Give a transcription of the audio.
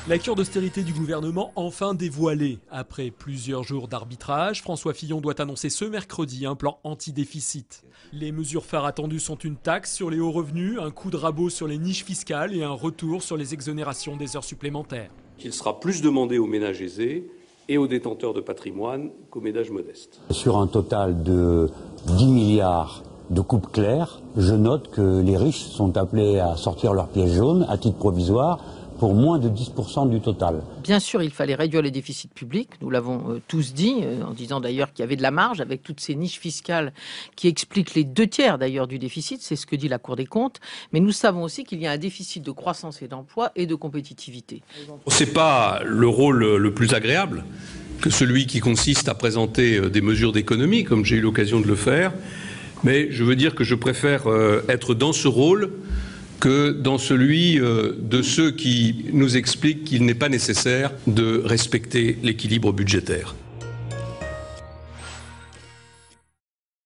La cure d'austérité du gouvernement enfin dévoilée. Après plusieurs jours d'arbitrage, François Fillon doit annoncer ce mercredi un plan anti-déficit. Les mesures phares attendues sont une taxe sur les hauts revenus, un coup de rabot sur les niches fiscales et un retour sur les exonérations des heures supplémentaires. Il sera plus demandé aux ménages aisés et aux détenteurs de patrimoine qu'aux ménages modestes. Sur un total de 10 milliards de coupes claires, je note que les riches sont appelés à sortir leurs pièces jaunes à titre provisoire pour moins de 10% du total. Bien sûr, il fallait réduire les déficits publics, nous l'avons tous dit, en disant d'ailleurs qu'il y avait de la marge avec toutes ces niches fiscales qui expliquent les 2/3 d'ailleurs du déficit, c'est ce que dit la Cour des comptes, mais nous savons aussi qu'il y a un déficit de croissance et d'emploi et de compétitivité. Ce n'est pas le rôle le plus agréable que celui qui consiste à présenter des mesures d'économie, comme j'ai eu l'occasion de le faire, mais je veux dire que je préfère être dans ce rôle que dans celui de ceux qui nous expliquent qu'il n'est pas nécessaire de respecter l'équilibre budgétaire.